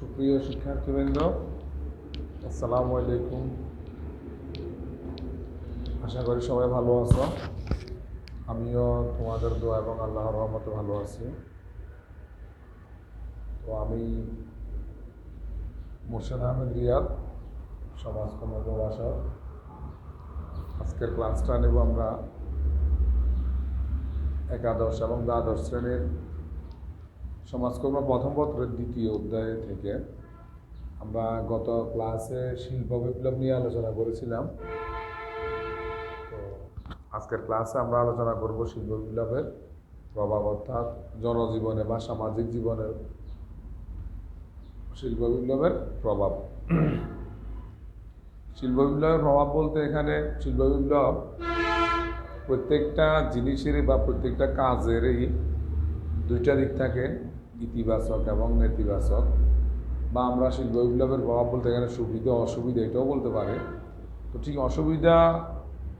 সুপ্রিয় শিক্ষার্থীবৃন্দ, আসসালামু আলাইকুম। আশা করি সবাই ভালো আছো। আমিও তোমাদের দোয়া এবং আল্লাহর রহমতে ভালো আছি। তো আমি মোর্শেদ আহমেদ রিয়াদ, সমাজকর্ম প্রভাষক। আজকের ক্লাসটা নেব আমরা একাদশ এবং দ্বাদশ শ্রেণীর সমাজকর্ম প্রথম পত্রের দ্বিতীয় অধ্যায় থেকে। আমরা গত ক্লাসে শিল্প বিপ্লব নিয়ে আলোচনা করেছিলাম। তো আজকের ক্লাসে আমরা আলোচনা করব শিল্প বিপ্লবের প্রভাব, অর্থাৎ জনজীবনে বা সামাজিক জীবনে শিল্প বিপ্লবের প্রভাব। শিল্প বিপ্লবের প্রভাব বলতে এখানে শিল্প বিপ্লব প্রত্যেকটা জিনিসেরই বা প্রত্যেকটা কাজেরই দুইটা দিক থাকে, ইতিবাচক এবং নেতিবাচক। বা আমরা শিল্প বিপ্লবের প্রভাব বলতে এখানে সুবিধা অসুবিধা এটাও বলতে পারে। তো ঠিক অসুবিধা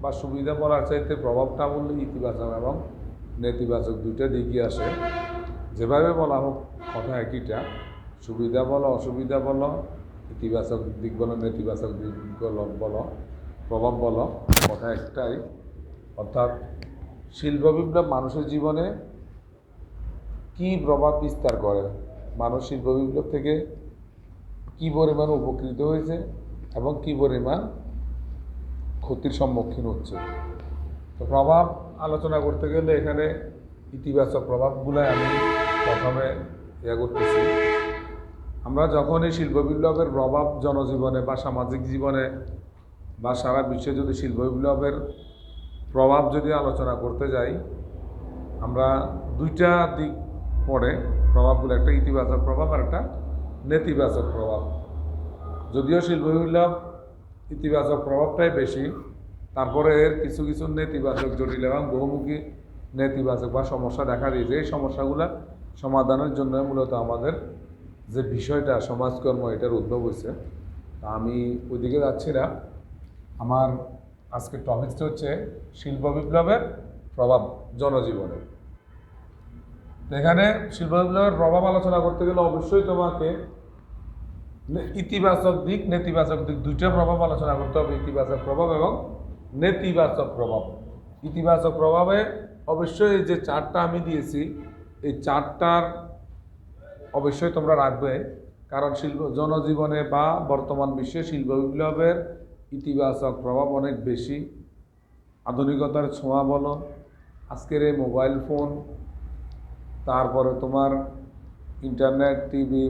বা সুবিধা বলার চাইতে প্রভাবটা বললে ইতিবাচক এবং নেতিবাচক দুইটা দিকই আসে। যেভাবে বলা হোক কথা একইটা, সুবিধা বলো অসুবিধা বলো, ইতিবাচক দিক বলো নেতিবাচক দিক বলো, প্রভাব বলো, কথা একটাই। অর্থাৎ শিল্প বিপ্লব মানুষের জীবনে কি প্রভাব বিস্তার করে, মানুষ শিল্প বিপ্লব থেকে কি পরিমাণ উপকৃত হয়েছে এবং কি পরিমাণ ক্ষতির সম্মুখীন হচ্ছে। তো প্রভাব আলোচনা করতে গেলে এখানে ইতিবাচক প্রভাবগুলো আমি প্রথমে করতেছি। আমরা যখন এই শিল্প বিপ্লবের প্রভাব জনজীবনে বা সামাজিক জীবনে বা সারা বিশ্বে যদি শিল্প বিপ্লবের প্রভাব যদি আলোচনা করতে যাই, আমরা দুইটা দিক পড়ে প্রভাবগুলো, একটা ইতিবাচক প্রভাব আর একটা নেতিবাচক প্রভাব। যদিও শিল্প বিপ্লব ইতিবাচক প্রভাবটাই বেশি, তারপরে এর কিছু কিছু নেতিবাচক জটিল এবং বহুমুখী নেতিবাচক বা সমস্যা দেখা দিয়েছে। এই সমস্যাগুলো সমাধানের জন্য মূলত আমাদের যে বিষয়টা সমাজকর্ম, এটার উদ্ভব হয়েছে। আমি ওইদিকে যাচ্ছি না। আমার আজকের টপিকসটা হচ্ছে শিল্প বিপ্লবের প্রভাব জনজীবনে। এখানে শিল্প বিপ্লবের প্রভাব আলোচনা করতে গেলে অবশ্যই তোমাকে ইতিবাচক দিক নেতিবাচক দিক দুইটা প্রভাব আলোচনা করতে হবে, ইতিবাচক প্রভাব এবং নেতিবাচক প্রভাব। ইতিবাচক প্রভাবে অবশ্যই যে চারটা আমি দিয়েছি, এই চারটার অবশ্যই তোমরা রাখবে, কারণ শিল্প জনজীবনে বা বর্তমান বিশ্বে শিল্প বিপ্লবের ইতিবাচক প্রভাব অনেক বেশি। আধুনিকতার ছোঁয়া বলো, আজকের এই মোবাইল ফোন, তারপরে তোমার ইন্টারনেট, টিভি,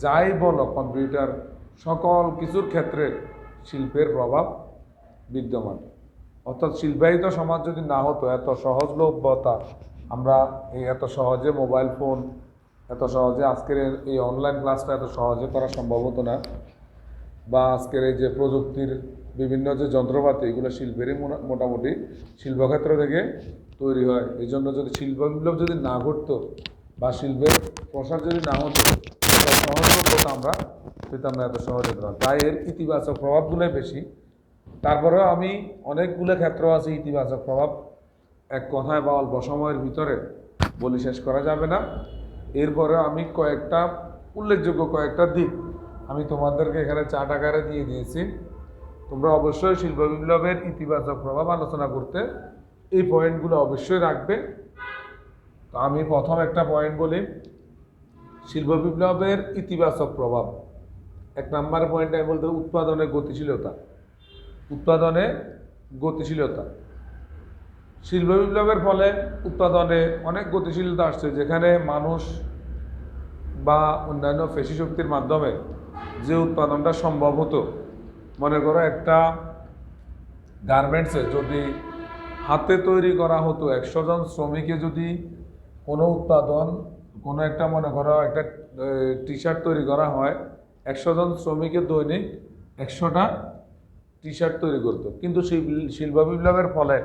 যাই বলো, কম্পিউটার, সকল কিছুর ক্ষেত্রে শিল্পের প্রভাব বিদ্যমান। অর্থাৎ শিল্পায়িত সমাজ যদি না হতো, এত সহজলভ্যতা, আমরা এই এত সহজে মোবাইল ফোন, এত সহজে আজকের এই অনলাইন ক্লাসটা এত সহজে করা সম্ভব হতো না। বা আজকের এই যে প্রযুক্তির বিভিন্ন যে যন্ত্রপাতি, এগুলো শিল্পেরই মোটামুটি শিল্পক্ষেত্র থেকে তৈরি হয়। এই জন্য যদি শিল্প বিপ্লব যদি না ঘটতো বা শিল্পের প্রসার যদি না হতো, সহজলভ্যতা আমরা পেতাম না এত সহজে। তাই এর ইতিবাচক প্রভাবগুলোই বেশি। তারপরেও আমি অনেকগুলো ক্ষেত্র আছে ইতিবাচক প্রভাব, এক কথায় বা অল্প সময়ের ভিতরে বলি শেষ করা যাবে না। এরপরে আমি কয়েকটা উল্লেখযোগ্য কয়েকটা দিক আমি তোমাদেরকে এখানে চার্ট আকারে দিয়ে দিয়েছি। তোমরা অবশ্যই শিল্প বিপ্লবের ইতিবাচক প্রভাব আলোচনা করতে এই পয়েন্টগুলো অবশ্যই রাখবে। তো আমি প্রথম একটা পয়েন্ট বলি, শিল্প বিপ্লবের ইতিবাচক প্রভাব। এক নাম্বার পয়েন্ট আমি বলতে উৎপাদনে গতিশীলতা। উৎপাদনে গতিশীলতা, শিল্প বিপ্লবের ফলে উৎপাদনে অনেক গতিশীলতা আসছে, যেখানে মানুষ বা অন্যান্য পেশি শক্তির মাধ্যমে যে উৎপাদনটা সম্ভব হতো। মনে করো একটা গার্মেন্টসে যদি হাতে তৈরি করা হতো, 100 জন শ্রমিকে যদি কোনো উৎপাদন, কোনো একটা মনে করো একটা টি শার্ট তৈরি করা হয়, 100 জন শ্রমিকের দৈনিক 100টা টি শার্ট তৈরি করতো। কিন্তু শিল্প বিপ্লবের ফলে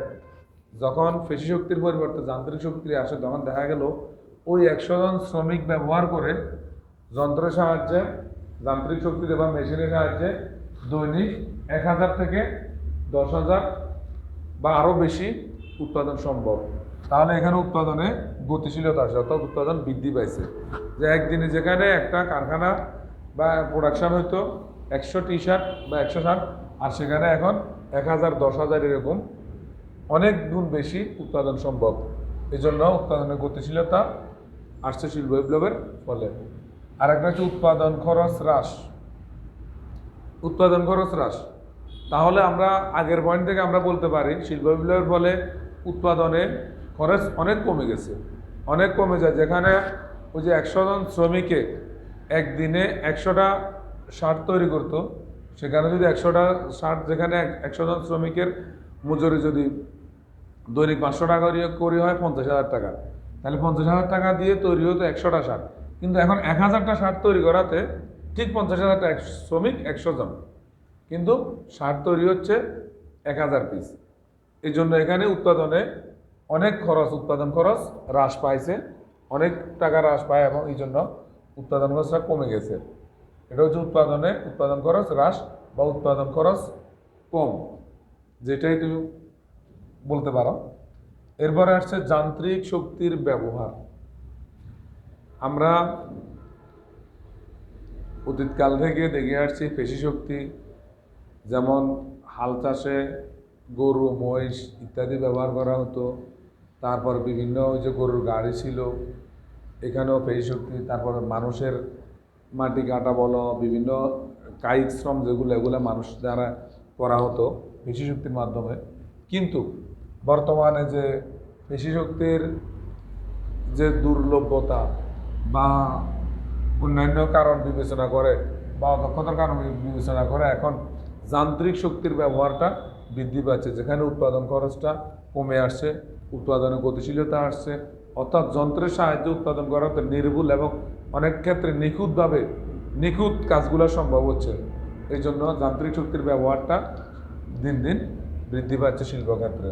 যখন পেশি শক্তির পরিবর্তে যান্ত্রিক শক্তি আসে, তখন দেখা গেল ওই 100 জন শ্রমিক ব্যবহার করে যন্ত্রের সাহায্যে, যান্ত্রিক শক্তিতে বা মেশিনের সাহায্যে দৈনিক 1000 থেকে 10,000 বা আরও বেশি উৎপাদন সম্ভব। তাহলে এখানে উৎপাদনে গতিশীলতা আসে, অর্থাৎ উৎপাদন বৃদ্ধি পাইছে। যে একদিনে যেখানে একটা কারখানা বা প্রোডাকশন হইতো 100 টি শার্ট বা 100 শার্ট, আর সেখানে এখন 1000, 10,000 এরকম অনেক গুণ বেশি উৎপাদন সম্ভব। এই জন্য উৎপাদনের গতিশীলতা আসছে শিল্প বিপ্লবের ফলে। আর একটা হচ্ছে উৎপাদন খরচ হ্রাস। উৎপাদন খরচ হ্রাস, তাহলে আমরা আগের পয়েন্ট থেকে আমরা বলতে পারি শিল্প বিপ্লবের ফলে উৎপাদনে খরচ অনেক কমে গেছে, অনেক কমে যায়। যেখানে ওই যে 100 জন শ্রমিকে একদিনে 100টা শার্ট তৈরি করতো, সেখানে যদি 100টা শার্ট, যেখানে 100 জন শ্রমিকের মজুরি যদি দৈনিক 500 টাকা করে হয় 50,000 টাকা, তাহলে 50,000 টাকা দিয়ে তৈরি হতো 100টা শার্ট। কিন্তু এখন 1000টা শার্ট তৈরি করাতে ঠিক 50,000 টাকা, শ্রমিক 100 জন, কিন্তু শার্ট তৈরি হচ্ছে 1000 পিস। এই জন্য এখানে উৎপাদনে অনেক খরচ, উৎপাদন খরচ হ্রাস পাইছে, অনেক টাকা হ্রাস পায়, এবং এই জন্য উৎপাদন খরচটা কমে গেছে। এটা হচ্ছে উৎপাদনে উৎপাদন খরচ হ্রাস বা উৎপাদন খরচ কম, যেটাই তুমি বলতে পারো। এরপরে আসছে যান্ত্রিক শক্তির ব্যবহার। আমরা অতীতকাল থেকে দেখে আসছি পেশি শক্তি, যেমন হাল চাষে গরু, মহিষ ইত্যাদি ব্যবহার করা হতো। তারপর বিভিন্ন ওই যে গরুর গাড়ি ছিল, এখানেও পেশি শক্তি। তারপর মানুষের মাটি কাটা বলো, বিভিন্ন কায়িক শ্রম যেগুলো, এগুলো মানুষ দ্বারা করা হতো পেশি শক্তির মাধ্যমে। কিন্তু বর্তমানে যে পেশি শক্তির যে দুর্লভতা বা অন্যান্য কারণ বিবেচনা করে বা অদক্ষতার কারণ বিবেচনা করে এখন যান্ত্রিক শক্তির ব্যবহারটা বৃদ্ধি পাচ্ছে, যেখানে উৎপাদন খরচটা কমে আসছে, উৎপাদনের গতিশীলতা আসছে। অর্থাৎ যন্ত্রের সাহায্যে উৎপাদন করা হতে নির্ভুল এবং অনেক ক্ষেত্রে নিখুঁতভাবে নিখুঁত কাজগুলো সম্ভব হচ্ছে। এই জন্য যান্ত্রিক শক্তির ব্যবহারটা দিন দিন বৃদ্ধি পাচ্ছে শিল্পক্ষেত্রে।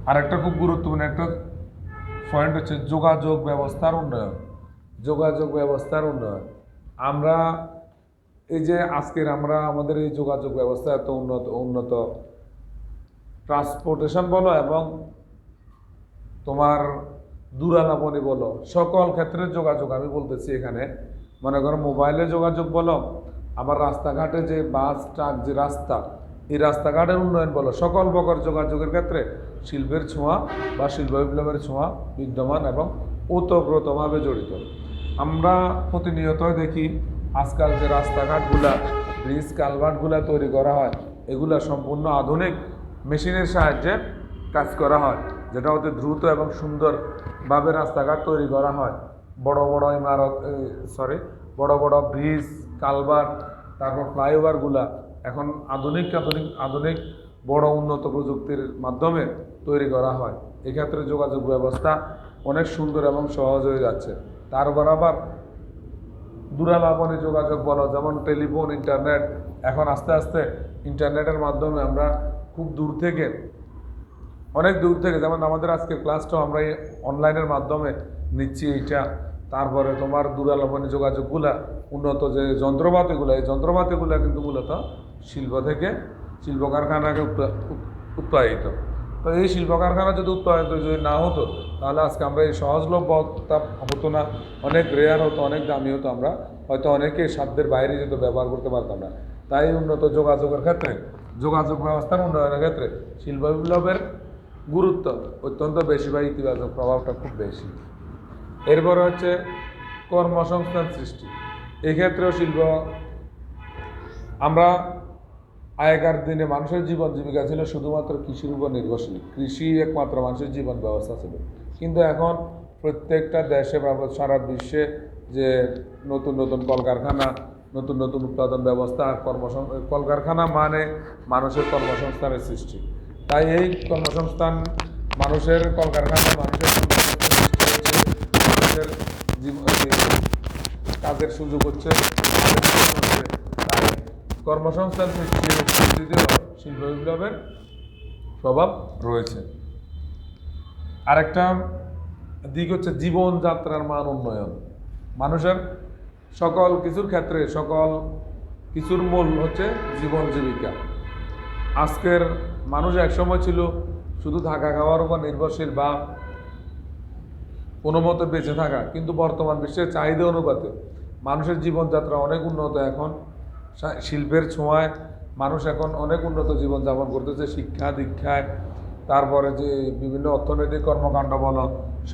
আর একটা খুব গুরুত্বপূর্ণ একটা পয়েন্ট হচ্ছে যোগাযোগ ব্যবস্থার উন্নয়ন। যোগাযোগ ব্যবস্থার উন্নয়ন, আমরা এই যে আজকের আমরা আমাদের এই যোগাযোগ ব্যবস্থা এত উন্নত ট্রান্সপোর্টেশন বলো এবং তোমার দূরালাপনি বলো, সকল ক্ষেত্রে যোগাযোগ আমি বলতেছি। এখানে মনে করো মোবাইলে যোগাযোগ বলো, আবার রাস্তাঘাটে যে বাস ট্রাক যে রাস্তা, এই রাস্তাঘাটের উন্নয়ন বলো, সকল প্রকার যোগাযোগের ক্ষেত্রে শিল্পের ছোঁয়া বা শিল্প বিপ্লবের ছোঁয়া বিদ্যমান এবং ওতপ্রোতভাবে জড়িত। আমরা প্রতিনিয়ত দেখি আজকাল যে রাস্তাঘাটগুলা, ব্রিজ কালভার্টগুলা তৈরি করা হয়, এগুলা সম্পূর্ণ আধুনিক মেশিনের সাহায্যে কাজ করা হয়, যেটা অতি দ্রুত এবং সুন্দরভাবে রাস্তাঘাট তৈরি করা হয়। বড় বড় ইমারত, বড় বড় ব্রিজ কালভার্ট, তারপর ফ্লাইওভারগুলা এখন আধুনিক আধুনিক আধুনিক বড় উন্নত প্রযুক্তির মাধ্যমে তৈরি করা হয়। এক্ষেত্রে যোগাযোগ ব্যবস্থা অনেক সুন্দর এবং সহজ হয়ে যাচ্ছে। তার বরাবর দূরালাপনি যোগাযোগ বলো, যেমন টেলিফোন, ইন্টারনেট, এখন আস্তে আস্তে ইন্টারনেটের মাধ্যমে আমরা খুব দূর থেকে, অনেক দূর থেকে, যেমন আমাদের আজকের ক্লাসটাও আমরা অনলাইনের মাধ্যমে নিচ্ছি এইটা। তারপরে তোমার দূরালাপনি যোগাযোগগুলা, উন্নত যে যন্ত্রপাতিগুলো, এই যন্ত্রপাতিগুলো কিন্তু মূলত শিল্প থেকে, শিল্প কারখানাকে উৎপাদিত। তো এই শিল্প কারখানা যদি উৎপাদিত যদি না হতো, তাহলে আজকে আমরা এই সহজলভ্যতা হতো না, অনেক রেয়ার হতো, অনেক দামি হতো, আমরা হয়তো অনেকে সাধ্যের বাইরে যেত ব্যবহার করতে পারতাম না। তাই উন্নত যোগাযোগের ক্ষেত্রে, যোগাযোগ ব্যবস্থার উন্নয়নের ক্ষেত্রে শিল্প বিপ্লবের গুরুত্ব অত্যন্ত বেশি বা ইতিবাচক প্রভাবটা খুব বেশি। এরপরে হচ্ছে কর্মসংস্থান সৃষ্টি। এক্ষেত্রেও শিল্প, আমরা আগেকার দিনে মানুষের জীবন জীবিকা ছিল শুধুমাত্র কৃষির উপর নির্ভরশীল, কৃষি একমাত্র মানুষের জীবন ব্যবস্থা ছিল। কিন্তু এখন প্রত্যেকটা দেশে বা সারা বিশ্বে যে নতুন নতুন কলকারখানা, নতুন নতুন উৎপাদন ব্যবস্থা, কলকারখানা মানে মানুষের কর্মসংস্থানের সৃষ্টি। তাই এই কর্মসংস্থান, মানুষের কলকারখানা, মানুষের মানুষের কাজের সুযোগ হচ্ছে, তাই কর্মসংস্থান সৃষ্টিতেও শিল্প বিপ্লবের প্রভাব রয়েছে। আরেকটা দিক হচ্ছে জীবনযাত্রার মান উন্নয়ন। মানুষের সকল কিছুর ক্ষেত্রে, সকল কিছুর মূল হচ্ছে জীবন জীবিকা। আজকের মানুষ একসময় ছিল শুধু থাকা খাওয়ার উপর নির্ভরশীল বা কোনো মতো বেঁচে থাকা, কিন্তু বর্তমান বিশ্বের চাহিদা অনুপাতে মানুষের জীবনযাত্রা অনেক উন্নত এখন, শিল্পের ছোঁয়ায় মানুষ এখন অনেক উন্নত জীবনযাপন করতেছে, শিক্ষা দীক্ষায়, তারপরে যে বিভিন্ন অর্থনৈতিক কর্মকাণ্ড বলো,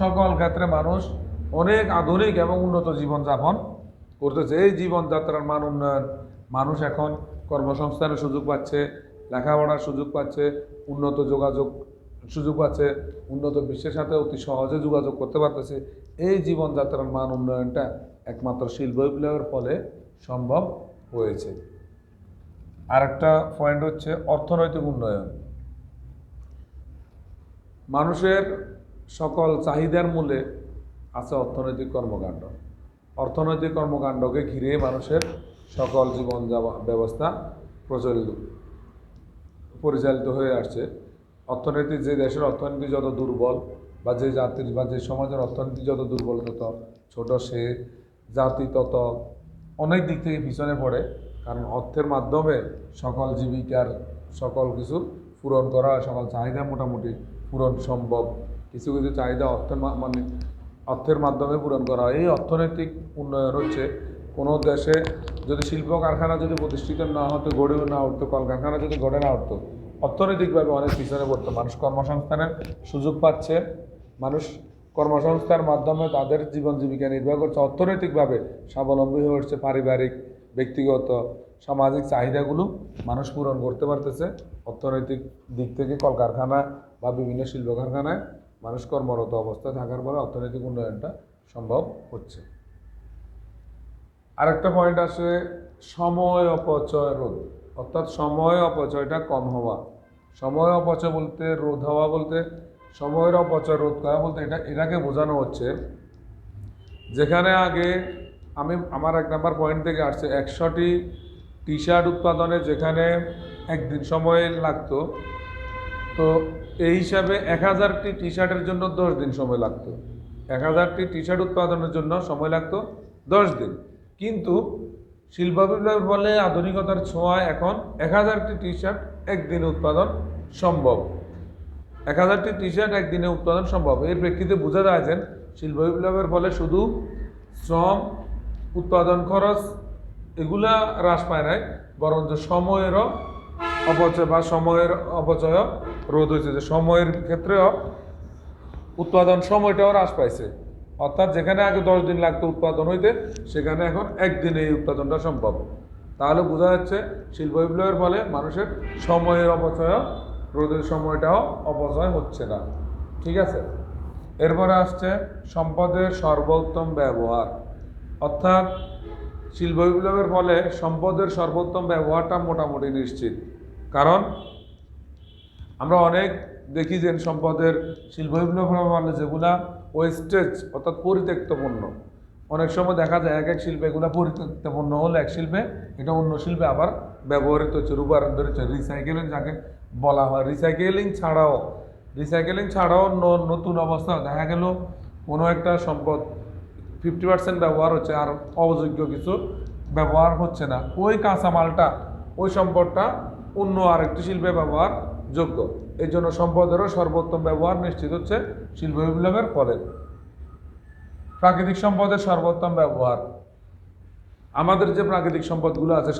সকল ক্ষেত্রে মানুষ অনেক আধুনিক এবং উন্নত জীবনযাপন করতেছে। এই জীবনযাত্রার মান উন্নয়ন, মানুষ এখন কর্মসংস্থানের সুযোগ পাচ্ছে, লেখাপড়ার সুযোগ পাচ্ছে, উন্নত যোগাযোগ সুযোগ পাচ্ছে, উন্নত বিশ্বের সাথে অতি সহজে যোগাযোগ করতে পারতেছে। এই জীবনযাত্রার মান উন্নয়নটা একমাত্র শিল্প বিপ্লবের ফলে সম্ভব হয়েছে। আরেকটা পয়েন্ট হচ্ছে অর্থনৈতিক উন্নয়ন। মানুষের সকল চাহিদার মূলে আছে অর্থনৈতিক কর্মকাণ্ড। অর্থনৈতিক কর্মকাণ্ডকে ঘিরে মানুষের সকল জীবন ব্যবস্থা পরিচালিত হয়ে আসছে। অর্থনীতি, যে দেশের অর্থনীতি যত দুর্বল বা যে জাতির বা যে সমাজের অর্থনীতি যত দুর্বল, তত ছোট সে জাতি তত অনেক দিক থেকে পিছনে পড়ে। কারণ অর্থের মাধ্যমে সকল জীবিকার সকল কিছু পূরণ করা, সকল চাহিদা মোটামুটি পূরণ সম্ভব। কিছু কিছু চাহিদা অর্থের মাধ্যমে পূরণ করা হয়। এই অর্থনৈতিক উন্নয়ন হচ্ছে কোনো দেশে যদি শিল্প কারখানা যদি প্রতিষ্ঠিত না হতো, গড়েও না উঠতো, কলকারখানা যদি গড়ে না উঠতো, অর্থনৈতিকভাবে অনেক পিছনে পড়তো। মানুষ কর্মসংস্থানের সুযোগ পাচ্ছে, মানুষ কর্মসংস্থার মাধ্যমে তাদের জীবন জীবিকা নির্বাহ করছে, অর্থনৈতিকভাবে স্বাবলম্বী হয়ে উঠছে, পারিবারিক ব্যক্তিগত সামাজিক চাহিদাগুলো মানুষ পূরণ করতে পারতেছে। অর্থনৈতিক দিক থেকে কলকারখানা বা বিভিন্ন শিল্প কারখানায় মানুষ কর্মরত অবস্থায় থাকার ফলে অর্থনৈতিক উন্নয়নটা সম্ভব হচ্ছে। আরেকটা পয়েন্ট আছে সময় অপচয় রোধ, অর্থাৎ সময় অপচয়টা কম হওয়া। সময় অপচয় বলতে, রোধ হওয়া বলতে, সময়ের অপচয় রোধ করা বলতে এটাকে বোঝানো হচ্ছে যেখানে আগে আমার 1 নম্বর পয়েন্ট থেকে আসছে 100টি টি শার্ট উৎপাদনে যেখানে একদিন সময় লাগতো, তো এই হিসাবে 1000টি টি শার্টের জন্য 10 দিন সময় লাগতো। 1000টি টি শার্ট উৎপাদনের জন্য সময় লাগতো 10 দিন। কিন্তু শিল্প বিপ্লবের ফলে আধুনিকতার ছোঁয়ায় এখন 1000টি টি শার্ট একদিনে উৎপাদন সম্ভব। 1000টি টি শার্ট একদিনে উৎপাদন সম্ভব। এর প্রেক্ষিতে বোঝা যায় যে শিল্প বিপ্লবের ফলে শুধু শ্রম, উৎপাদন খরচ এগুলা হ্রাস পায় নাই, বরঞ্চ সময়েরও অপচয় বা সময়ের অপচয় রোধ হয়েছে। যে সময়ের ক্ষেত্রেও উৎপাদন সময়টাও হ্রাস পাইছে। অর্থাৎ যেখানে আগে 10 দিন লাগতো উৎপাদন হইতে, সেখানে এখন একদিনে এই উৎপাদনটা সম্ভব। তাহলে বোঝা যাচ্ছে শিল্প বিপ্লবের ফলে মানুষের সময়ের অপচয় রোধের সময়টাও অপচয় হচ্ছে না। ঠিক আছে, এরপরে আসছে সম্পদের সর্বোত্তম ব্যবহার। অর্থাৎ শিল্প বিপ্লবের ফলে সম্পদের সর্বোত্তম ব্যবহারটা মোটামুটি নিশ্চিত। কারণ আমরা অনেক দেখি যে সম্পদের শিল্প বিপ্লবের ফলে যেগুলা ওয়েস্টেজ অর্থাৎ পরিত্যক্ত পণ্য, অনেক সময় দেখা যায় এক শিল্পে এগুলো পরিত্যক্ত পণ্য হলে এক শিল্পে এটা অন্য শিল্পে আবার ব্যবহৃত হচ্ছে, রূপান্তরিত হচ্ছে। রিসাইকেলিং যাকে বলা হয়, রিসাইকেলিং ছাড়াও নতুন অবস্থা দেখা গেল কোনো একটা সম্পদ 50% ব্যবহার হচ্ছে আর অযোগ্য কিছু ব্যবহার হচ্ছে না, ওই কাঁচামালটা ওই সম্পদটা অন্য আরেকটি শিল্পে ব্যবহার যোগ্য। এই জন্য সম্পদেরও সর্বোত্তম ব্যবহার নিশ্চিত হচ্ছে শিল্প বিপ্লবের ফলে। প্রাকৃতিক সম্পদের সর্বোত্তম ব্যবহার, আমাদের যে প্রাকৃতিক সম্পদগুলো আছে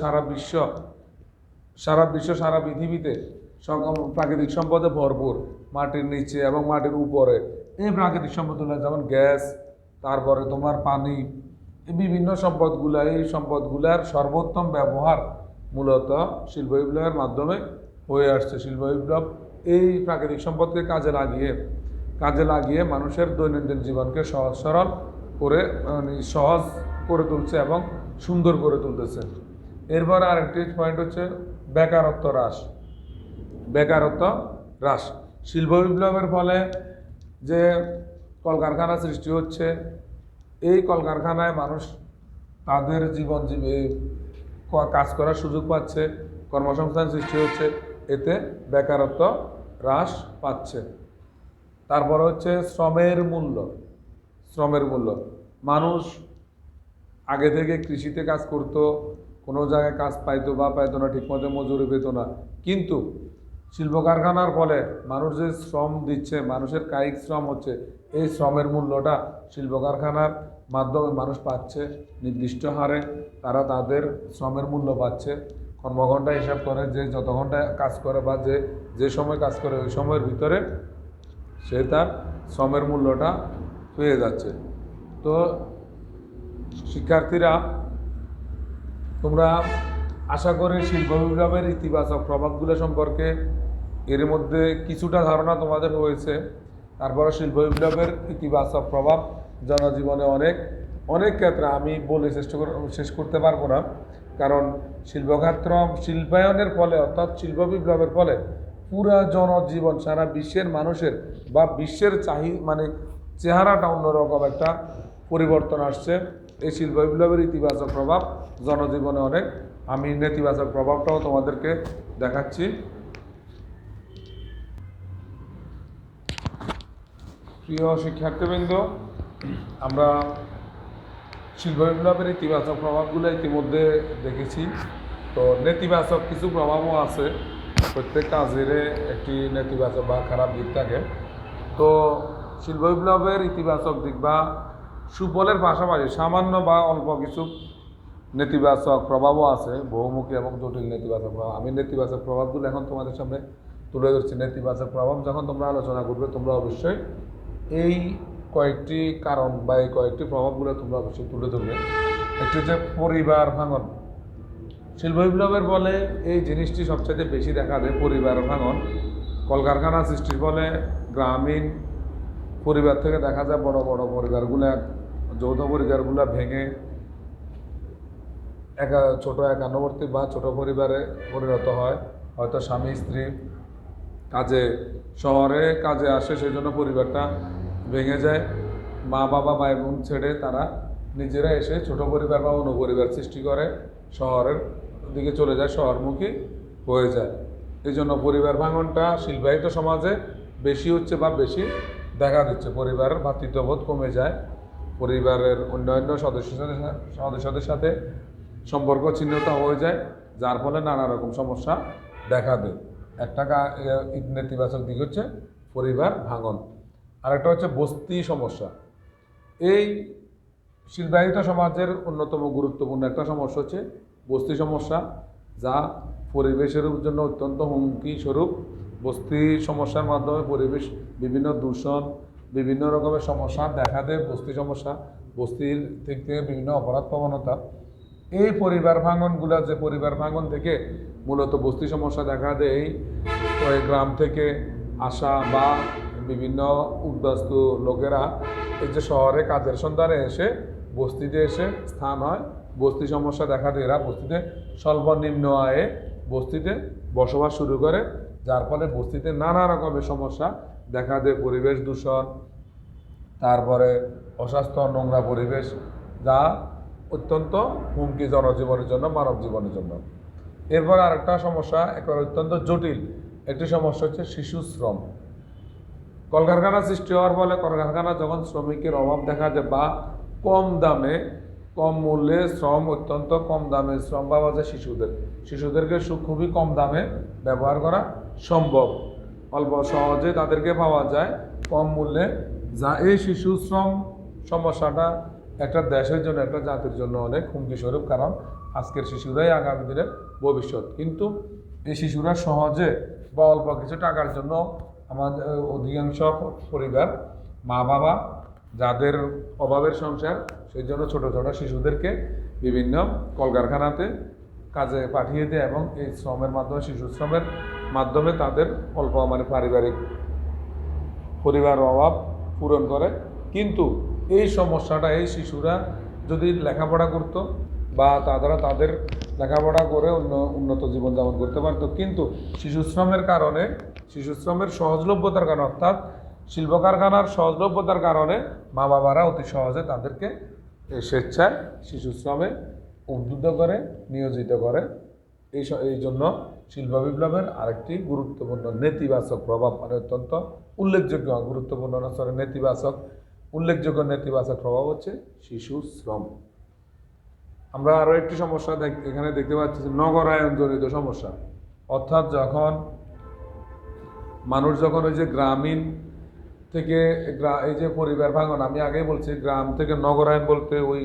সারা পৃথিবীতে সকল প্রাকৃতিক সম্পদে ভরপুর, মাটির নিচে এবং মাটির উপরে। এই প্রাকৃতিক সম্পদগুলো যেমন গ্যাস, তারপরে তোমার পানি, এই বিভিন্ন সম্পদগুলো, এই সম্পদগুলার সর্বোত্তম ব্যবহার মূলত শিল্প বিপ্লবের মাধ্যমে হয়ে আসছে। শিল্প বিপ্লব এই প্রাকৃতিক সম্পদকে কাজে লাগিয়ে মানুষের দৈনন্দিন জীবনকে সহজ করে তুলছে এবং সুন্দর করে তুলতেছে। এরপর আরেকটি পয়েন্ট হচ্ছে বেকারত্ব হ্রাস। শিল্প বিপ্লবের ফলে যে কলকারখানা সৃষ্টি হচ্ছে, এই কলকারখানায় মানুষ তাদের কাজ করার সুযোগ পাচ্ছে, কর্মসংস্থান সৃষ্টি হচ্ছে, এতে বেকারত্ব হ্রাস পাচ্ছে। তারপরে হচ্ছে শ্রমের মূল্য। মানুষ আগে থেকে কৃষিতে কাজ করতো, কোনো জায়গায় কাজ পাইতো বা পাইতো না, ঠিকমতো মজুরি পেত না। কিন্তু শিল্প কারখানার ফলে মানুষ যে শ্রম দিচ্ছে, মানুষের কায়িক শ্রম হচ্ছে, এই শ্রমের মূল্যটা শিল্প কারখানার মাধ্যমে মানুষ পাচ্ছে নির্দিষ্ট হারে, তারা তাদের শ্রমের মূল্য পাচ্ছে। কর্মঘণ্টা হিসাব করে যে যত ঘন্টা কাজ করে বা যে সময় কাজ করে ওই সময়ের ভিতরে সে তার শ্রমের মূল্যটা পেয়ে যাচ্ছে। তো শিক্ষার্থীরা, তোমরা আশা করি শিল্প বিপ্লবের ইতিবাচক প্রভাবগুলো সম্পর্কে এর মধ্যে কিছুটা ধারণা তোমাদের হয়েছে। তারপরে শিল্প বিপ্লবের ইতিবাচক প্রভাব জনজীবনে অনেক অনেক ক্ষেত্রে আমি বলে শেষ করতে পারবো না, কারণ শিল্পায়নের ফলে অর্থাৎ শিল্প বিপ্লবের ফলে পুরা জনজীবন সারা বিশ্বের মানুষের বা বিশ্বের চেহারাটা অন্যরকম একটা পরিবর্তন আসছে। এই শিল্প বিপ্লবের ইতিবাচক প্রভাব জনজীবনে অনেক। আমি নেতিবাচক প্রভাবটাও তোমাদেরকে দেখাচ্ছি। প্রিয় শিক্ষার্থীবৃন্দ, আমরা শিল্প বিপ্লবের ইতিবাচক প্রভাবগুলো ইতিমধ্যে দেখেছি। তো নেতিবাচক কিছু প্রভাবও আছে, প্রত্যেক কাজের একটি নেতিবাচক বা খারাপ দিক থাকে। তো শিল্প বিপ্লবের ইতিবাচক দিক বা সুফলের পাশাপাশি সামান্য বা অল্প কিছু নেতিবাচক প্রভাবও আছে, বহুমুখী এবং জটিল নেতিবাচক প্রভাব। আমি নেতিবাচক প্রভাবগুলো এখন তোমাদের সামনে তুলে ধরছি। নেতিবাচক প্রভাব যখন তোমরা আলোচনা করবে, তোমরা অবশ্যই এই কয়েকটি কারণ বা এই কয়েকটি প্রভাবগুলো তোমরা অবশ্যই তুলে ধরবে। একটি হচ্ছে পরিবার ভাঙন। শিল্প বিপ্লবের ফলে এই জিনিসটি সবচেয়ে বেশি দেখা দেয়, পরিবার ভাঙন। কলকারখানা সৃষ্টির ফলে গ্রামীণ পরিবার থেকে দেখা যায় বড় বড় পরিবারগুলো, যৌথ পরিবারগুলো ভেঙে ছোট একান্নবর্তী বা ছোট পরিবারে পরিণত হয়। হয়তো স্বামী স্ত্রী শহরে কাজে আসে, সেই জন্য পরিবারটা ভেঙে যায়। মা বাবা ভাই বোন ছেড়ে তারা নিজেরা এসে ছোট পরিবার বা অনুপরিবার সৃষ্টি করে শহরের দিকে চলে যায়, শহরমুখী হয়ে যায়। এই জন্য পরিবার ভাঙনটা শিল্পায়িত সমাজে বেশি হচ্ছে বা বেশি দেখা দিচ্ছে। পরিবারের ভ্রাতৃত্ববোধ কমে যায়, পরিবারের অন্যান্য সদস্যদের সাথে সম্পর্ক ছিন্নতা হয়ে যায়, যার ফলে নানা রকম সমস্যা দেখা দেয়। একটা নেতিবাচক দিক হচ্ছে পরিবার ভাঙন। আরেকটা হচ্ছে বস্তি সমস্যা। এই শিল্পায়িত সমাজের অন্যতম গুরুত্বপূর্ণ একটা সমস্যা হচ্ছে বস্তি সমস্যা, যা পরিবেশের জন্য অত্যন্ত হুমকি স্বরূপ। বস্তি সমস্যার মাধ্যমে পরিবেশ বিভিন্ন দূষণ, বিভিন্ন রকমের সমস্যা দেখা দেয়। বস্তি সমস্যা, বস্তির থেকে বিভিন্ন অপরাধ প্রবণতা, এই পরিবার ভাঙনগুলো, যে পরিবার ভাঙন থেকে মূলত বস্তি সমস্যা দেখা দেয়। ওই গ্রাম থেকে আসা বা বিভিন্ন উদ্বাস্তু লোকেরা এই যে শহরে কাজের সন্ধানে এসে বস্তিতে এসে স্থান হয়, বস্তি সমস্যা দেখা দেয়। এরা বস্তিতে স্বল্পনিম্ন আয়ে বস্তিতে বসবাস শুরু করে, যার ফলে বস্তিতে নানা রকমের সমস্যা দেখা দেয়। পরিবেশ দূষণ, তারপরে অস্বাস্থ্য, নোংরা পরিবেশ, যা অত্যন্ত হুমকি জনজীবনের জন্য, মানব জীবনের জন্য। এরপর আরেকটা সমস্যা, একেবারে অত্যন্ত জটিল একটি সমস্যা হচ্ছে শিশু শ্রম। কলকারখানা সৃষ্টি হওয়ার ফলে কলকারখানা যখন শ্রমিকের অভাব দেখা যায় বা কম দামে, কম মূল্যে শ্রম, অত্যন্ত কম দামে শ্রম পাওয়া যায় শিশুদেরকে খুবই কম দামে ব্যবহার করা সম্ভব, অল্প সহজে তাদেরকে পাওয়া যায় কম মূল্যে। যা এই শিশু শ্রম সমস্যাটা একটা দেশের জন্য, একটা জাতির জন্য অনেক হুমকি স্বরূপ, কারণ আজকের শিশুরাই আগামী দিনের ভবিষ্যৎ। কিন্তু এই শিশুরা সহজে বা অল্প কিছু টাকার জন্য আমাদের অধিকাংশ পরিবার, মা বাবা যাদের অভাবের সংসার, সেই জন্য ছোটো ছোটো শিশুদেরকে বিভিন্ন কলকারখানাতে কাজে পাঠিয়ে দেয় এবং এই শ্রমের মাধ্যমে, শিশু শ্রমের মাধ্যমে তাদের অল্প পারিবারিক পরিবার অভাব পূরণ করে। কিন্তু এই সমস্যাটা, এই শিশুরা যদি লেখাপড়া করতো বা তাদের লেখাপড়া করে উন্নত জীবনযাপন করতে পারতো, কিন্তু শিশু শ্রমের সহজলভ্যতার কারণে, অর্থাৎ শিল্প কারখানার সহজলভ্যতার কারণে মা বাবারা অতি সহজে তাদেরকে স্বেচ্ছায় শিশু শ্রমে উদ্বুদ্ধ করে, নিয়োজিত করে। এই জন্য শিল্প বিপ্লবের আরেকটি গুরুত্বপূর্ণ নেতিবাচক প্রভাব, অত্যন্ত উল্লেখযোগ্য, গুরুত্বপূর্ণ উল্লেখযোগ্য নেতিবাচক প্রভাব হচ্ছে শিশু শ্রম। আমরা আরও একটি সমস্যা এখানে দেখতে পাচ্ছি, নগরায়ন জনিত সমস্যা। অর্থাৎ মানুষ যখন ওই যে গ্রামীণ থেকে এই যে পরিবার ভাঙন, আমি আগেই বলছি গ্রাম থেকে নগরায়ণ বলতে ওই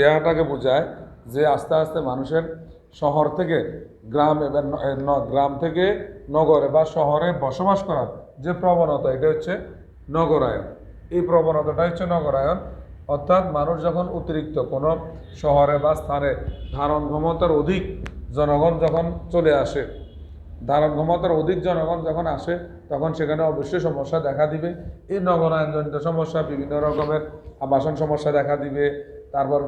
ইয়াটাকে বোঝায় যে আস্তে আস্তে মানুষের শহর থেকে গ্রামে বা গ্রাম থেকে নগরে বা শহরে বসবাস করার যে প্রবণতা, এটা হচ্ছে নগরায়ণ। এই প্রবণতাটা হচ্ছে নগরায়ণ, অর্থাৎ মানুষ যখন অতিরিক্ত কোনো শহরে বা স্থানে ধারণ ক্ষমতার অধিক জনগণ যখন চলে আসে, ধারণ ক্ষমতার অধিক জনগণ যখন আসে, তখন সেখানে অবশ্যই সমস্যা দেখা দিবে। এই নগরায়ণজনিত সমস্যা বিভিন্ন রকমের আবাসন সমস্যা দেখা দিবে। তারপর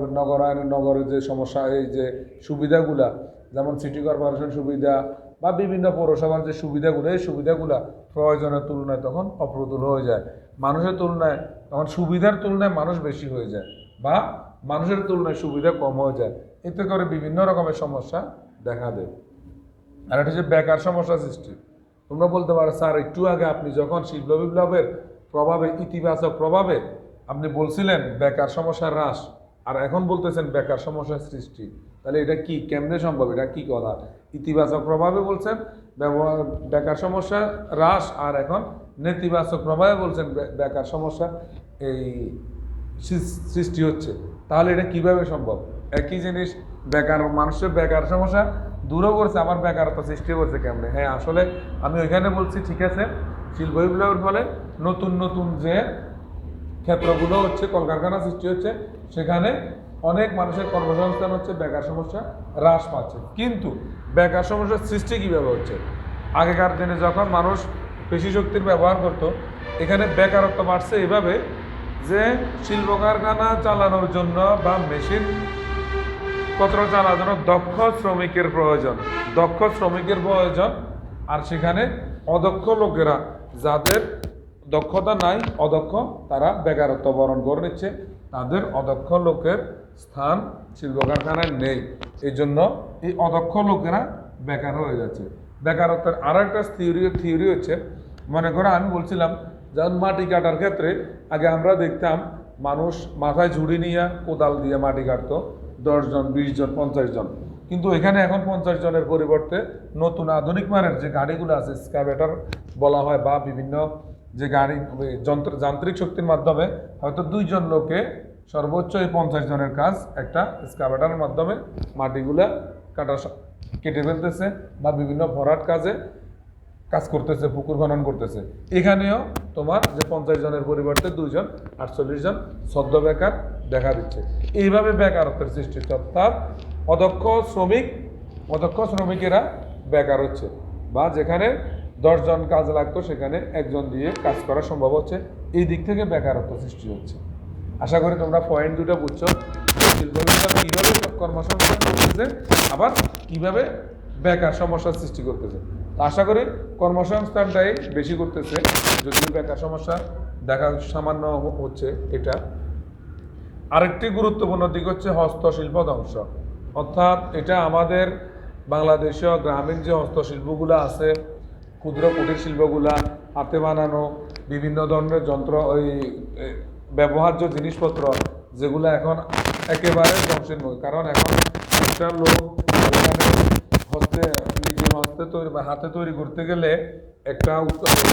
নগরের যে সমস্যা, এই যে সুবিধাগুলা, যেমন সিটি কর্পোরেশন সুবিধা বা বিভিন্ন পৌরসভার যে সুবিধাগুলো, এই সুবিধাগুলা প্রয়োজনের তুলনায় তখন অপ্রতুল হয়ে যায়। মানুষের তুলনায় তখন সুবিধার তুলনায় মানুষ বেশি হয়ে যায় বা মানুষের তুলনায় সুবিধা কম হয়ে যায়। এতে করে বিভিন্ন রকমের সমস্যা দেখা দেয়। আর এটা হচ্ছে বেকার সমস্যা সৃষ্টি। তোমরা বলতে পারো, স্যার একটু আগে আপনি যখন শিল্প বিপ্লবের প্রভাবে, ইতিবাচক প্রভাবে আপনি বলছিলেন বেকার সমস্যা হ্রাস, আর এখন বলতেছেন বেকার সমস্যার সৃষ্টি, তাহলে এটা কি কেমনে সম্ভব? এটা কি কথা? ইতিবাচক প্রভাবে বলছেন বেকার সমস্যা হ্রাস, আর এখন নেতিবাচক প্রভাবে বলছেন বেকার সমস্যা এই সৃষ্টি হচ্ছে। তাহলে এটা কিভাবে সম্ভব? একই জিনিস, বেকার মানুষের বেকার সমস্যা দূরও করছে, আবার বেকারত্ব সৃষ্টি করছে কেমনে? হ্যাঁ, আসলে আমি ওইখানে বলছি ঠিক আছে, শিল্প বিপ্লবের ফলে নতুন নতুন যে ক্ষেত্রগুলো হচ্ছে, কলকারখানা সৃষ্টি হচ্ছে, সেখানে অনেক মানুষের কর্মসংস্থান হচ্ছে, বেকার সমস্যা হ্রাস পাচ্ছে। কিন্তু বেকার সমস্যার সৃষ্টি কীভাবে হচ্ছে? আগেকার দিনে যখন মানুষ পেশি শক্তির ব্যবহার করত, এখানে বেকারত্ব বাড়ছে এভাবে যে শিল্প কারখানা চালানোর জন্য বা মেশিন পত্র চালানোর জন্য দক্ষ শ্রমিকের প্রয়োজন, আর সেখানে অদক্ষ লোকেরা, যাদের দক্ষতা নাই, অদক্ষ, তারা বেকারত্ব বরণ করে নিচ্ছে। তাদের অদক্ষ লোকের স্থান শিল্প কারখানায় নেই, এই জন্য এই অদক্ষ লোকেরা বেকার হয়ে যাচ্ছে। বেকারত্বের আরও একটা থিওরি হচ্ছে, মনে করো আমি বলছিলাম যেমন মাটি কাটার ক্ষেত্রে আগে আমরা দেখতাম মানুষ মাথায় ঝুড়ি নিয়ে কোদাল দিয়ে মাটি কাটতো, 10 জন, 20 জন, 50 জন। কিন্তু এখানে এখন 50 জনের পরিবর্তে নতুন আধুনিক মানের যে গাড়িগুলো আছে, এক্সকাভেটর বলা হয়, বা বিভিন্ন যে গাড়ি যান্ত্রিক শক্তির মাধ্যমে হয়তো 2 জন লোকে সর্বোচ্চ এই 50 জনের কাজ একটা এক্সকাভেটরের মাধ্যমে মাটিগুলা কেটে ফেলতেছে, বা বিভিন্ন ভরাট কাজ করতেছে, পুকুর খনন করতেছে। এখানেও তোমার যে 50 জনের পরিবর্তে 2 জন, 48 জন সদ্য বেকার দেখা দিচ্ছে। এইভাবে বেকারত্বের সৃষ্টি হচ্ছে, অর্থাৎ অদক্ষ শ্রমিকেরা বেকার হচ্ছে, বা যেখানে 10 জন কাজ লাগতো সেখানে 1 জন দিয়ে কাজ করা সম্ভব হচ্ছে। এই দিক থেকে বেকারত্ব সৃষ্টি হচ্ছে। আশা করি তোমরা পয়েন্ট দুটো বুঝছো, শিল্প বিপ্লব কীভাবে কর্মসংস্থান করতেছে, আবার কিভাবে বেকার সমস্যার সৃষ্টি করতেছে। আশা করি কর্মসংস্থানটাই বেশি করতেছে, যদিও বেকার সমস্যা দেখা সামান্য হচ্ছে। এটা আরেকটি গুরুত্বপূর্ণ দিক হচ্ছে হস্তশিল্প ধ্বংস, অর্থাৎ এটা আমাদের বাংলাদেশীয় গ্রামীণ যে হস্তশিল্পগুলো আছে, ক্ষুদ্র কুটির শিল্পগুলা, হাতে বানানো বিভিন্ন ধরনের যন্ত্র, ওই ব্যবহার্য জিনিসপত্র, যেগুলো এখন একেবারে ধ্বংসের মুখে। কারণ এখন একটা লোক নিজের হস্তে তৈরি বা হাতে তৈরি করতে গেলে একটা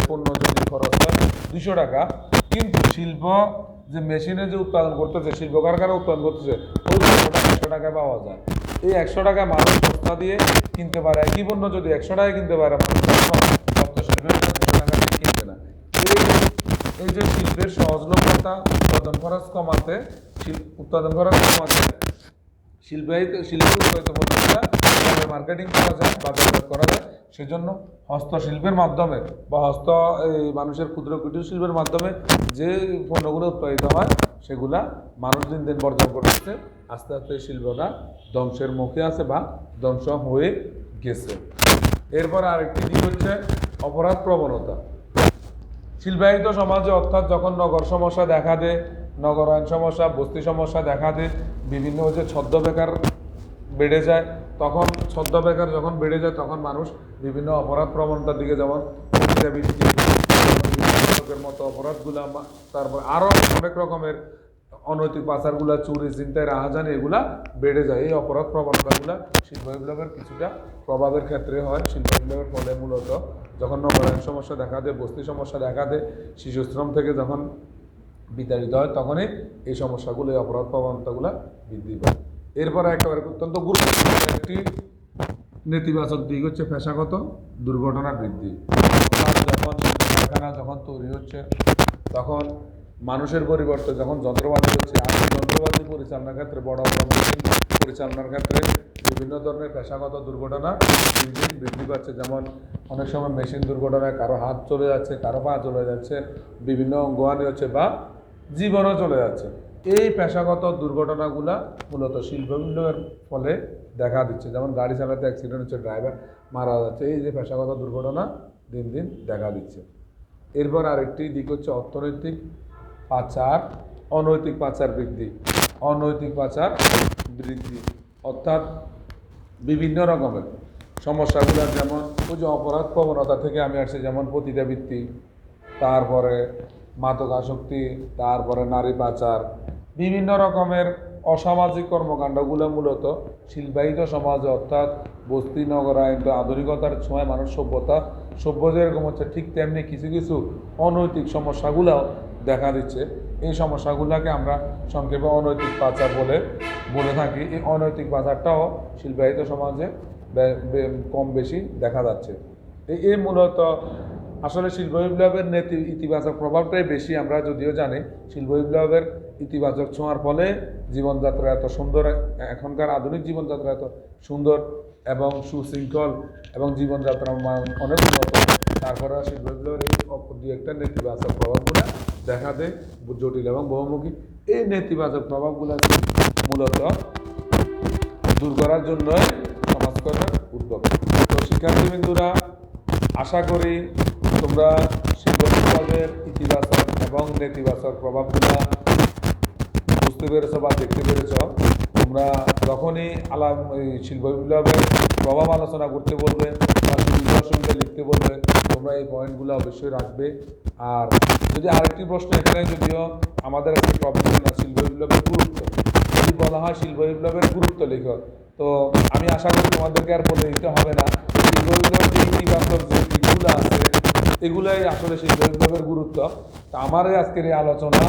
পণ্য যদি খরচ হয় 200 টাকা, কিন্তু শিল্প যে মেশিনে যে উৎপাদন করতেছে, শিল্প কারখানা উৎপাদন করতেছে, ওই পণ্যটা 100 টাকায় পাওয়া যায়। এই 100 টাকা মানুষ সস্তা দিয়ে কিনতে পারে। একই পণ্য যদি 100 টাকায় কিনতে পারে, মানুষ হস্তশিল্পের 200 টাকা দিয়ে কিনবে না। এই যে শিল্পের সহজলভ্যতা, উৎপাদন খরচ কমাতে শিল্পের উৎপাদিত পণ্যটা মার্কেটিং করা যায়, বাজারজাত করা যায়, সেজন্য হস্তশিল্পের মাধ্যমে বা মানুষের ক্ষুদ্র কুটির শিল্পের মাধ্যমে যে পণ্যগুলো উৎপাদিত হয়, সেগুলা মানুষ দিন দিন বর্জন করতেছে। আস্তে আস্তে এই শিল্পটা ধ্বংসের মুখে আছে বা ধ্বংস হয়ে গেছে। এরপর আরেকটি দিক হচ্ছে অপরাধ প্রবণতা। শিল্পায়িত সমাজে, অর্থাৎ যখন নগর সমস্যা দেখা দেয়, নগরায়ণ সমস্যা, বস্তি সমস্যা দেখা দেয়, বিভিন্ন যে ছদ্ম বেকার বেড়ে যায়, তখন ছদ্ম বেকার যখন বেড়ে যায়, তখন মানুষ বিভিন্ন অপরাধ প্রবণতার দিকে, যেমন মতো অপরাধগুলো, তারপর আরও অনেক রকমের অনৈতিক পাচারগুলা, চুরি, ছিনতাই, রাহাজানি এগুলা বেড়ে যায়। এই অপরাধ প্রবণতাগুলা শিল্প বিপ্লবের কিছুটা প্রভাবের ক্ষেত্রে হয়। শিল্প বিপ্লবের ফলে মূলত যখন নগরায়ণ সমস্যা দেখা দেয়, বস্তি সমস্যা দেখা দেয়, শিশু শ্রম থেকে যখন বিতাড়িত হয়, তখনই এই সমস্যাগুলো, এই অপরাধ প্রবণতাগুলা বৃদ্ধি পায়। এরপরে একেবারে অত্যন্ত গুরুত্বপূর্ণ একটি নেতিবাচক দিক হচ্ছে পেশাগত দুর্ঘটনা বৃদ্ধি। অর্থাৎ যখন কারখানা যখন তৈরি হচ্ছে, তখন মানুষের পরিবর্তে যখন যন্ত্রপাতি হচ্ছে, আধুনিক যন্ত্রপাতি পরিচালনার ক্ষেত্রে, বড় বড় মেশিন পরিচালনার ক্ষেত্রে বিভিন্ন ধরনের পেশাগত দুর্ঘটনা দিন দিন বৃদ্ধি পাচ্ছে। যেমন অনেক সময় মেশিন দুর্ঘটনায় কারো হাত চলে যাচ্ছে, কারো পা চলে যাচ্ছে, বিভিন্ন অঙ্গহানি হচ্ছে বা জীবনও চলে যাচ্ছে। এই পেশাগত দুর্ঘটনাগুলা মূলত শিল্প বিপ্লবের ফলে দেখা দিচ্ছে। যেমন গাড়ি চালাতে অ্যাক্সিডেন্ট হচ্ছে, ড্রাইভার মারা যাচ্ছে, এই যে পেশাগত দুর্ঘটনা দিন দিন দেখা দিচ্ছে। এরপর আরেকটি দিক হচ্ছে অর্থনৈতিক পাচার, অনৈতিক পাচার বৃদ্ধি। অনৈতিক পাচার বৃদ্ধি অর্থাৎ বিভিন্ন রকমের সমস্যাগুলো, যেমন ওই যে অপরাধ প্রবণতা থেকে আমি আসছি, যেমন পতিতাবৃত্তি, তারপরে মাদকাসক্তি, তারপরে নারী পাচার, বিভিন্ন রকমের অসামাজিক কর্মকাণ্ডগুলো মূলত শিল্পায়িত সমাজে, অর্থাৎ বস্তি নগরায়ন আধুনিকতার সময় মানুষ সভ্য যেরকম হচ্ছে, ঠিক তেমনি কিছু কিছু অনৈতিক সমস্যাগুলোও দেখা দিচ্ছে। এই সমস্যাগুলোকে আমরা সংক্ষেপে অনৈতিক পাচার বলে থাকি। এই অনৈতিক পাচারটাও শিল্পায়িত সমাজে কম বেশি দেখা যাচ্ছে। এই মূলত আসলে শিল্প বিপ্লবের ইতিবাচক প্রভাবটাই বেশি। আমরা যদিও জানি শিল্প বিপ্লবের ইতিবাচক ছোঁয়ার ফলে জীবনযাত্রা এত সুন্দর, এখনকার আধুনিক জীবনযাত্রা এত সুন্দর এবং সুশৃঙ্খল এবং জীবনযাত্রার মান অনেক উন্নত। তারপরে শিল্প বিপ্লবের এই দু একটা নেতিবাচক প্রভাবগুলো দেখা দেয়, জটিল এবং বহুমুখী। এই নেতিবাচক প্রভাবগুলো মূলত দূর করার জন্য সমাজকর্মের উদ্যোগ। তো শিক্ষার্থীবৃন্দুরা, আশা করি তোমরা শিল্প বিপ্লবের ইতিবাচক এবং নেতিবাচক প্রভাবগুলো বুঝতে পেরেছ বা দেখতে পেরেছ। তোমরা যখনই শিল্প বিপ্লবের প্রভাব আলোচনা করতে বলবে বা সুবিধার সঙ্গে লিখতে বলবে, তোমরা এই পয়েন্টগুলো অবশ্যই রাখবে। আর যদি আরেকটি প্রশ্ন এখানে, যদিও আমাদের একটি প্রবলেম না, শিল্প বিপ্লবের গুরুত্ব যদি বলা হয় শিল্প বিপ্লবের গুরুত্ব লেখো, তো আমি আশা করি তোমাদেরকে আর বলে দিতে হবে না। শিল্প বিপ্লবের যে ইতিবাচক যে দিকগুলো আছে, এগুলাই আসলে শিল্প বিপ্লবের গুরুত্ব। তো আমার আজকের এই আলোচনা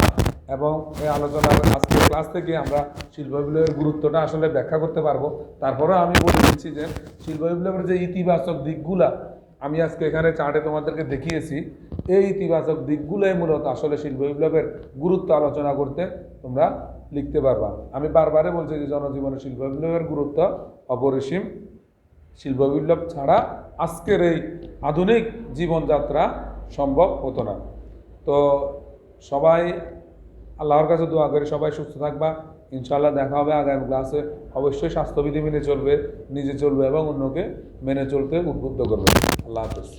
এবং এই আলোচনার আজকের ক্লাস থেকে আমরা শিল্প বিপ্লবের গুরুত্বটা আসলে ব্যাখ্যা করতে পারবো। তারপরেও আমি বলে দিচ্ছি যে শিল্প বিপ্লবের যে ইতিবাচক দিকগুলা আমি আজকে এখানে চার্টে তোমাদেরকে দেখিয়েছি, এই ইতিবাচক দিকগুলোই মূলত আসলে শিল্প বিপ্লবের গুরুত্ব আলোচনা করতে তোমরা লিখতে পারবা। আমি বারবারই বলছি যে জনজীবনে শিল্প বিপ্লবের গুরুত্ব অপরিসীম। শিল্প বিপ্লব ছাড়া আজকের এই আধুনিক জীবনযাত্রা সম্ভব হতো না। তো সবাই আল্লাহর কাছে দোয়া করে সবাই সুস্থ থাকবা। ইনশাআল্লাহ দেখা হবে আগামী ক্লাসে। অবশ্যই স্বাস্থ্যবিধি মেনে চলবে, নিজে চলবে এবং অন্যকে মেনে চলতে উদ্বুদ্ধ করবে। আল্লাহ হাফেজ।